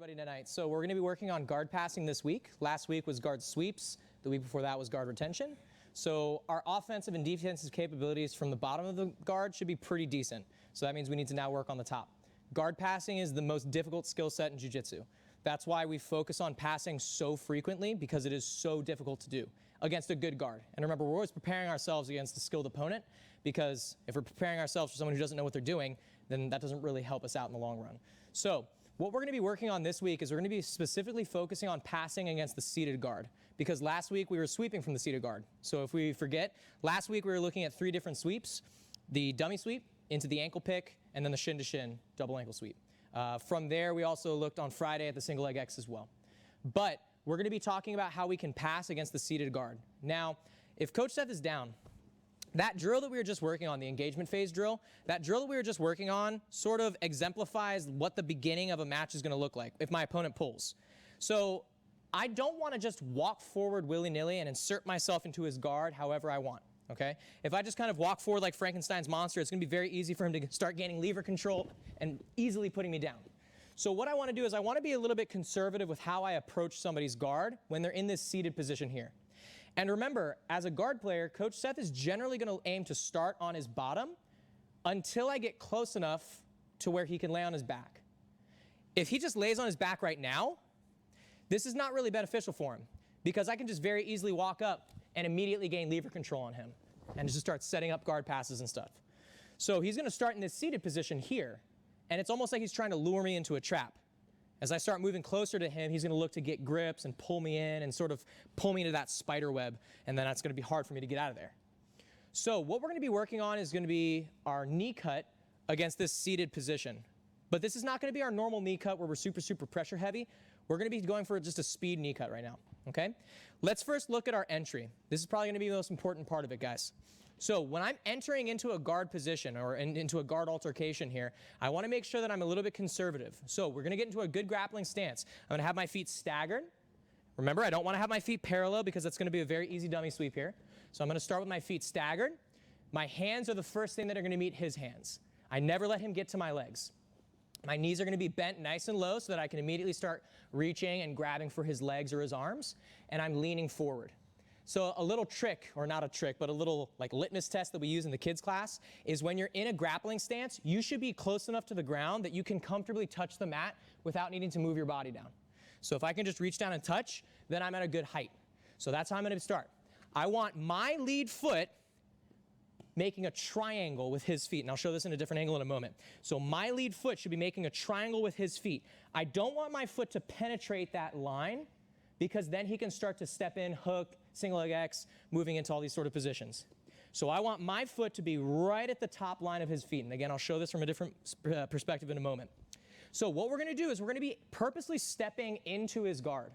everybody tonight. So we're going to be working on guard passing this week. Last week was guard sweeps. The week before that was guard retention. So our offensive and defensive capabilities from the bottom of the guard should be pretty decent. So that means we need to now work on the top. Guard passing is the most difficult skill set in jiu-jitsu. That's why we focus on passing so frequently, because it is so difficult to do against a good guard. And remember, we're always preparing ourselves against a skilled opponent, because if we're preparing ourselves for someone who doesn't know what they're doing, then that doesn't really help us out in the long run. So what we're going to be working on this week is we're going to be specifically focusing on passing against the seated guard, because last week we were sweeping from the seated guard. So if we forget, last week we were looking at 3 different sweeps: the dummy sweep into the ankle pick, and then the shin to shin double ankle sweep. From there, we also looked on Friday at the single leg X as well. But we're going to be talking about how we can pass against the seated guard. Now, if Coach Seth is down, that drill that we were just working on, the engagement phase drill, that drill that we were just working on sort of exemplifies what the beginning of a match is going to look like if my opponent pulls. So I don't want to just walk forward willy-nilly and insert myself into his guard however I want. Okay? If I just kind of walk forward like Frankenstein's monster, it's going to be very easy for him to start gaining lever control and easily putting me down. So what I want to do is I want to be a little bit conservative with how I approach somebody's guard when they're in this seated position here. And remember, as a guard player, Coach Seth is generally going to aim to start on his bottom until I get close enough to where he can lay on his back. If he just lays on his back right now, this is not really beneficial for him, because I can just very easily walk up and immediately gain lever control on him and just start setting up guard passes and stuff. So he's going to start in this seated position here, and it's almost like he's trying to lure me into a trap. As I start moving closer to him, he's going to look to get grips and pull me in and sort of pull me into that spider web, and then that's going to be hard for me to get out of there. So what we're going to be working on is going to be our knee cut against this seated position. But this is not going to be our normal knee cut where we're super, super pressure heavy. We're going to be going for just a speed knee cut right now, okay? Let's first look at our entry. This is probably going to be the most important part of it, guys. So when I'm entering into a guard position or into a guard altercation here, I want to make sure that I'm a little bit conservative. So we're going to get into a good grappling stance. I'm going to have my feet staggered. Remember, I don't want to have my feet parallel, because that's going to be a very easy dummy sweep here. So I'm going to start with my feet staggered. My hands are the first thing that are going to meet his hands. I never let him get to my legs. My knees are going to be bent nice and low so that I can immediately start reaching and grabbing for his legs or his arms, and I'm leaning forward. So a little trick, or not a trick, but a little like litmus test that we use in the kids class is when you're in a grappling stance, you should be close enough to the ground that you can comfortably touch the mat without needing to move your body down. So if I can just reach down and touch, then I'm at a good height. So that's how I'm going to start. I want my lead foot making a triangle with his feet, and I'll show this in a different angle in a moment. So my lead foot should be making a triangle with his feet. I don't want my foot to penetrate that line, because then he can start to step in, hook, single leg X, moving into all these sort of positions. So I want my foot to be right at the top line of his feet. And again, I'll show this from a different perspective in a moment. So what we're going to do is we're going to be purposely stepping into his guard.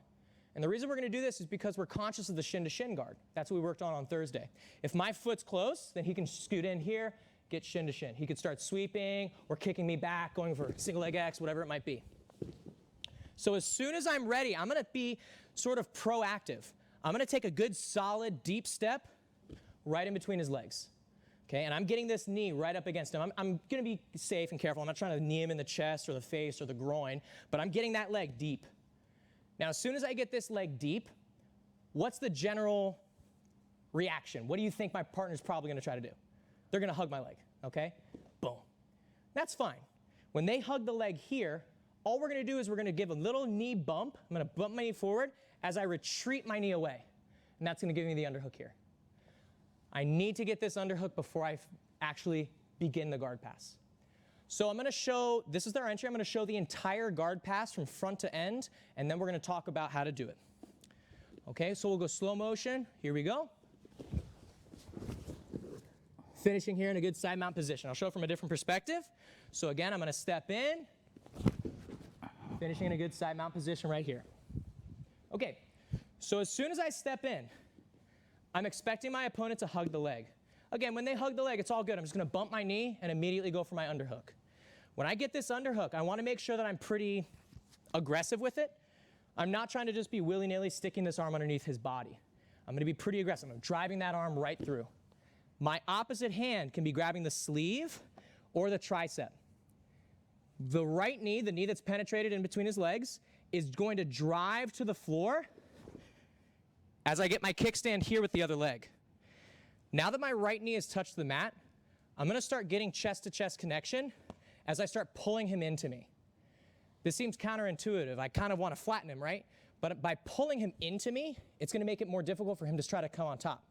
And the reason we're going to do this is because we're conscious of the shin-to-shin guard. That's what we worked on Thursday. If my foot's close, then he can scoot in here, get shin-to-shin. He could start sweeping or kicking me back, going for single leg X, whatever it might be. So as soon as I'm ready, I'm going to be sort of proactive. I'm going to take a good, solid, deep step right in between his legs. Okay, and I'm getting this knee right up against him. I'm going to be safe and careful. I'm not trying to knee him in the chest or the face or the groin, but I'm getting that leg deep. Now, as soon as I get this leg deep, what's the general reaction? What do you think my partner's probably going to try to do? They're going to hug my leg, okay? Boom. That's fine. When they hug the leg here, all we're going to do is we're going to give a little knee bump. I'm going to bump my knee forward as I retreat my knee away, and that's going to give me the underhook here. I need to get this underhook before I actually begin the guard pass. So I'm going to show, this is our entry, I'm going to show the entire guard pass from front to end, and then we're going to talk about how to do it. Okay, so we'll go slow motion. Here we go. Finishing here in a good side mount position. I'll show it from a different perspective. So again, I'm going to step in, finishing in a good side mount position right here. Okay, so as soon as I step in, I'm expecting my opponent to hug the leg. Again, when they hug the leg, it's all good. I'm just going to bump my knee and immediately go for my underhook. When I get this underhook, I want to make sure that I'm pretty aggressive with it. I'm not trying to just be willy-nilly sticking this arm underneath his body. I'm going to be pretty aggressive. I'm driving that arm right through. My opposite hand can be grabbing the sleeve or the tricep. The right knee, the knee that's penetrated in between his legs, is going to drive to the floor as I get my kickstand here with the other leg. Now that my right knee has touched the mat, I'm going to start getting chest-to-chest connection as I start pulling him into me. This seems counterintuitive. I kind of want to flatten him, right? But by pulling him into me, it's going to make it more difficult for him to try to come on top.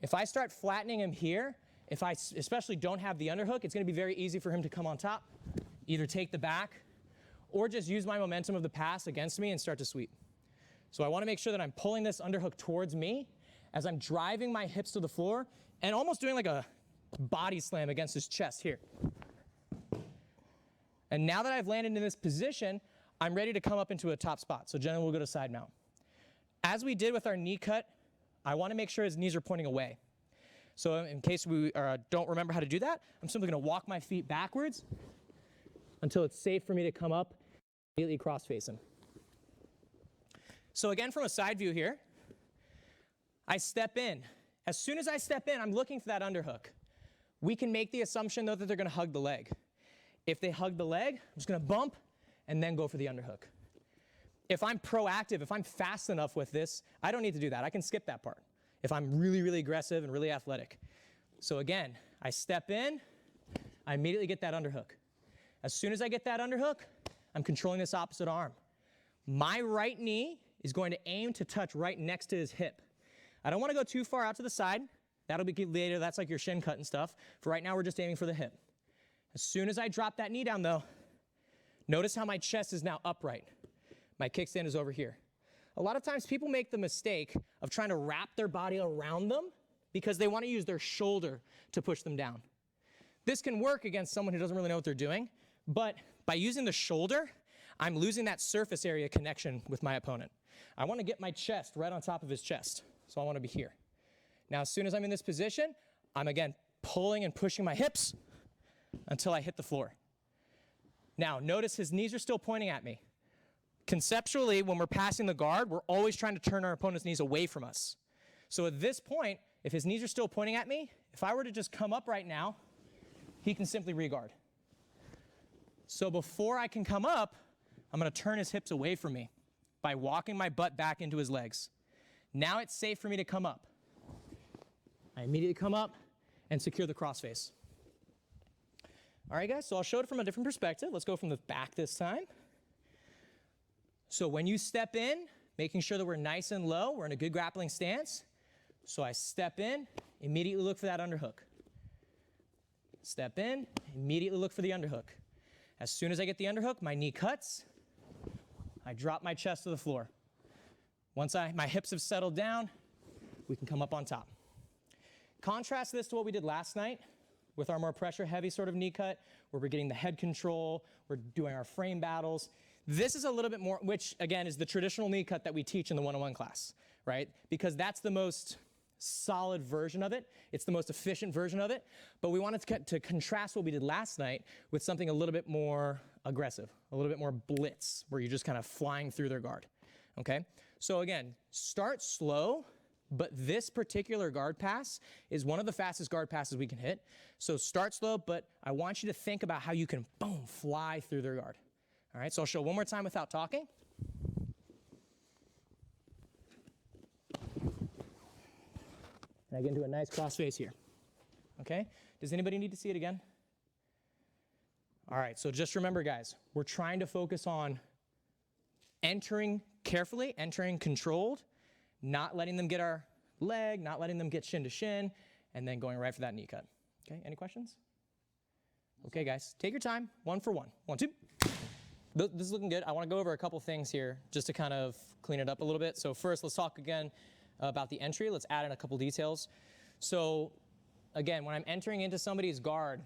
If I start flattening him here, if I especially don't have the underhook, it's going to be very easy for him to come on top, either take the back, or just use my momentum of the pass against me and start to sweep. So I want to make sure that I'm pulling this underhook towards me as I'm driving my hips to the floor and almost doing like a body slam against his chest here. And now that I've landed in this position, I'm ready to come up into a top spot. So generally we'll go to side mount. As we did with our knee cut, I want to make sure his knees are pointing away. So in case we don't remember how to do that, I'm simply going to walk my feet backwards until it's safe for me to come up, immediately cross-face him. So again, from a side view here, I step in. As soon as I step in, I'm looking for that underhook. We can make the assumption, though, that they're going to hug the leg. If they hug the leg, I'm just going to bump and then go for the underhook. If I'm proactive, if I'm fast enough with this, I don't need to do that. I can skip that part if I'm really, really aggressive and really athletic. So again, I step in, I immediately get that underhook. As soon as I get that underhook, I'm controlling this opposite arm. My right knee is going to aim to touch right next to his hip. I don't want to go too far out to the side. That'll be later. That's like your shin cut and stuff. For right now, we're just aiming for the hip. As soon as I drop that knee down, though, notice how my chest is now upright. My kickstand is over here. A lot of times people make the mistake of trying to wrap their body around them because they want to use their shoulder to push them down. This can work against someone who doesn't really know what they're doing, but by using the shoulder, I'm losing that surface area connection with my opponent. I want to get my chest right on top of his chest, so I want to be here. Now, as soon as I'm in this position, I'm again pulling and pushing my hips until I hit the floor. Now, notice his knees are still pointing at me. Conceptually, when we're passing the guard, we're always trying to turn our opponent's knees away from us. So at this point, if his knees are still pointing at me, if I were to just come up right now, he can simply re-guard. So before I can come up, I'm going to turn his hips away from me by walking my butt back into his legs. Now it's safe for me to come up. I immediately come up and secure the crossface. All right, guys, so I'll show it from a different perspective. Let's go from the back this time. So when you step in, making sure that we're nice and low, we're in a good grappling stance. So I step in, immediately look for that underhook. Step in, immediately look for the underhook. As soon as I get the underhook, my knee cuts. I drop my chest to the floor. Once my hips have settled down, we can come up on top. Contrast this to what we did last night with our more pressure-heavy sort of knee cut, where we're getting the head control, we're doing our frame battles. This is a little bit more, which again is the traditional knee cut that we teach in the one-on-one class, right? Because that's the most solid version of it. It's the most efficient version of it. But we wanted to contrast what we did last night with something a little bit more aggressive, a little bit more blitz, where you're just kind of flying through their guard, okay? So again, start slow, but this particular guard pass is one of the fastest guard passes we can hit. So start slow, but I want you to think about how you can, boom, fly through their guard. All right, so I'll show one more time without talking. And I get into a nice cross face here. Okay, does anybody need to see it again? All right, so just remember, guys, we're trying to focus on entering carefully, entering controlled, not letting them get our leg, not letting them get shin to shin, and then going right for that knee cut. Okay, any questions? Okay, guys, take your time, one for one. 1, 2. This is looking good. I want to go over a couple things here just to kind of clean it up a little bit. So first, let's talk again about the entry. Let's add in a couple details. So again, when I'm entering into somebody's guard,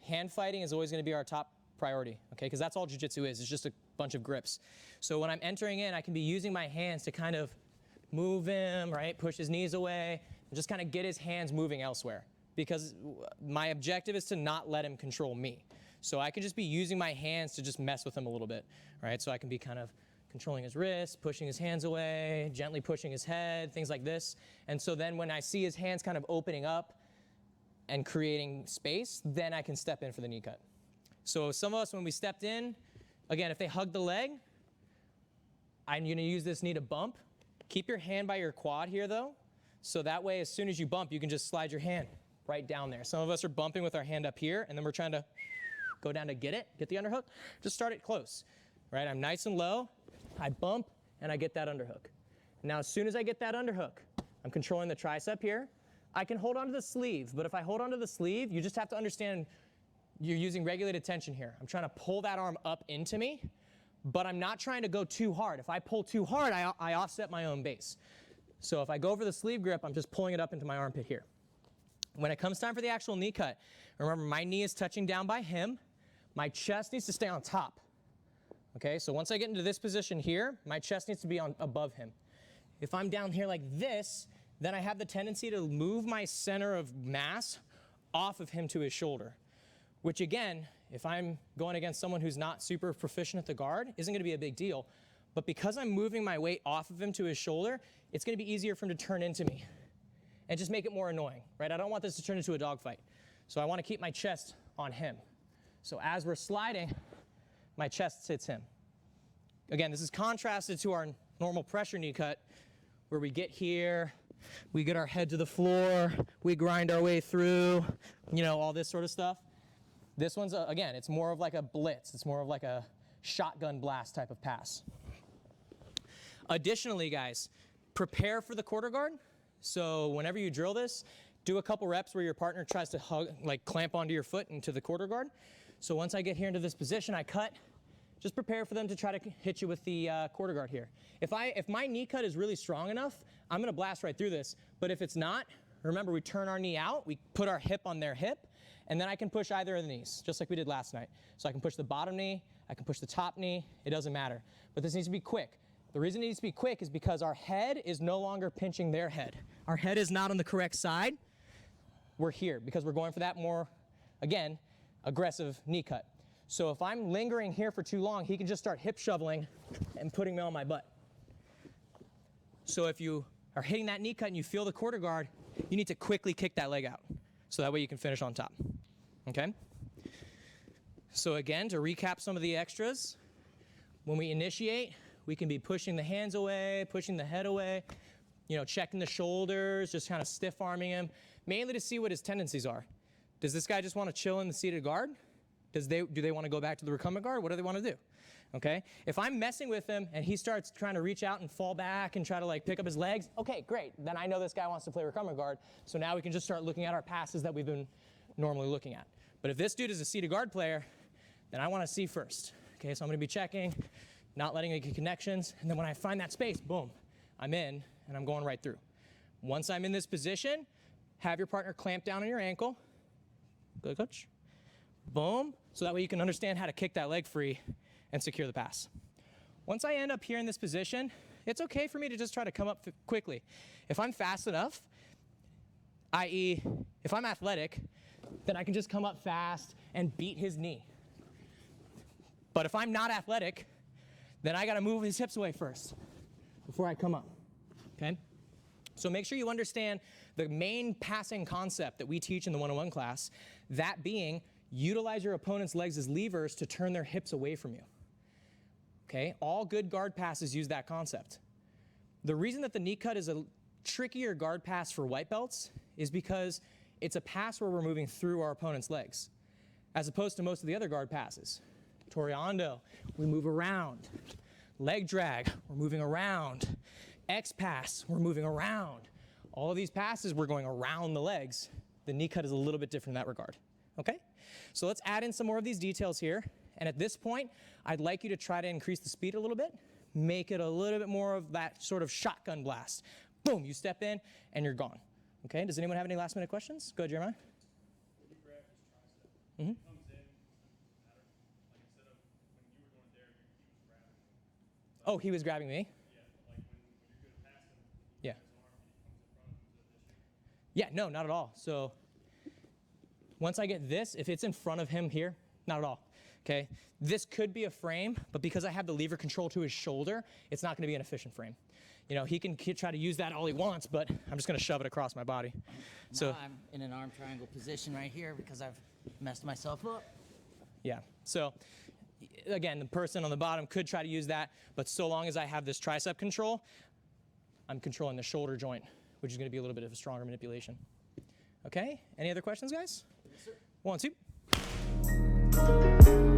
hand fighting is always going to be our top priority, okay? Because that's all jiu-jitsu is. It's just a bunch of grips. So when I'm entering in, I can be using my hands to kind of move him, right? Push his knees away, and just kind of get his hands moving elsewhere. Because my objective is to not let him control me. So I can just be using my hands to just mess with him a little bit, right? So I can be kind of controlling his wrists, pushing his hands away, gently pushing his head, things like this. And so then when I see his hands kind of opening up and creating space, then I can step in for the knee cut. So some of us, when we stepped in, again, if they hug the leg, I'm going to use this knee to bump. Keep your hand by your quad here, though, so that way, as soon as you bump, you can just slide your hand right down there. Some of us are bumping with our hand up here, and then we're trying to go down to get the underhook. Just start it close, right? I'm nice and low. I bump, and I get that underhook. Now, as soon as I get that underhook, I'm controlling the tricep here. I can hold onto the sleeve, but if I hold onto the sleeve, you just have to understand you're using regulated tension here. I'm trying to pull that arm up into me, but I'm not trying to go too hard. If I pull too hard, I offset my own base. So if I go over the sleeve grip, I'm just pulling it up into my armpit here. When it comes time for the actual knee cut, remember my knee is touching down by him. My chest needs to stay on top. Okay, so once I get into this position here, my chest needs to be above him. If I'm down here like this, then I have the tendency to move my center of mass off of him to his shoulder, which again, if I'm going against someone who's not super proficient at the guard, isn't gonna be a big deal. But because I'm moving my weight off of him to his shoulder, it's gonna be easier for him to turn into me and just make it more annoying, right? I don't want this to turn into a dogfight. So I wanna keep my chest on him. So as we're sliding, my chest hits him. Again, this is contrasted to our normal pressure knee cut, where we get here, we get our head to the floor, we grind our way through, you know, all this sort of stuff. This one's, again, it's more of like a blitz. It's more of like a shotgun blast type of pass. Additionally, guys, prepare for the quarter guard. So whenever you drill this, do a couple reps where your partner tries to clamp onto your foot into the quarter guard. So once I get here into this position, I cut. Just prepare for them to try to hit you with the quarter guard here. If my knee cut is really strong enough, I'm gonna blast right through this. But if it's not, remember we turn our knee out, we put our hip on their hip, and then I can push either of the knees, just like we did last night. So I can push the bottom knee, I can push the top knee, it doesn't matter. But this needs to be quick. The reason it needs to be quick is because our head is no longer pinching their head. Our head is not on the correct side. We're here because we're going for that more, again, aggressive knee cut. So if I'm lingering here for too long, he can just start hip shoveling and putting me on my butt. So if you are hitting that knee cut and you feel the quarter guard, you need to quickly kick that leg out. So that way you can finish on top, okay? So again, to recap some of the extras, when we initiate, we can be pushing the hands away, pushing the head away, you know, checking the shoulders, just kind of stiff arming him, mainly to see what his tendencies are. Does this guy just want to chill in the seated guard? Do they want to go back to the recumbent guard? What do they want to do? Okay? If I'm messing with him and he starts trying to reach out and fall back and try to like pick up his legs, okay, great. Then I know this guy wants to play recumbent guard. So now we can just start looking at our passes that we've been normally looking at. But if this dude is a seated guard player, then I want to see first. Okay, so I'm going to be checking, not letting it get connections. And then when I find that space, boom, I'm in and I'm going right through. Once I'm in this position, have your partner clamp down on your ankle. Good, coach. Boom. So that way you can understand how to kick that leg free and secure the pass. Once I end up here in this position, it's okay for me to just try to come up quickly. If I'm fast enough, i.e., if I'm athletic, then I can just come up fast and beat his knee. But if I'm not athletic, then I got to move his hips away first before I come up, okay? So make sure you understand the main passing concept that we teach in the 101 class, that being utilize your opponent's legs as levers to turn their hips away from you. Okay, all good guard passes use that concept. The reason that the knee cut is a trickier guard pass for white belts is because it's a pass where we're moving through our opponent's legs, as opposed to most of the other guard passes. Toreando, we move around. Leg drag, we're moving around. X pass, we're moving around. All of these passes, we're going around the legs. The knee cut is a little bit different in that regard, okay? So let's add in some more of these details here. And at this point, I'd like you to try to increase the speed a little bit, make it a little bit more of that sort of shotgun blast. Boom, you step in and you're gone. Okay, does anyone have any last minute questions? Go ahead, Jeremiah. When you grab his tricep, it comes in, like instead of when you were going there, he was grabbing you. Oh, he was grabbing me? Yeah, like when you're good past him, Yeah. his arm and he comes in front of him, is that issue? Yeah, no, not at all. So once I get this, if it's in front of him here, not at all. Okay, this could be a frame, but because I have the lever control to his shoulder, it's not going to be an efficient frame. You know, he can try to use that all he wants, but I'm just going to shove it across my body. Now I'm in an arm triangle position right here because I've messed myself up. Yeah. So again, the person on the bottom could try to use that, but so long as I have this tricep control, I'm controlling the shoulder joint, which is going to be a little bit of a stronger manipulation. Okay? Any other questions, guys? Yes, sir. 1, 2.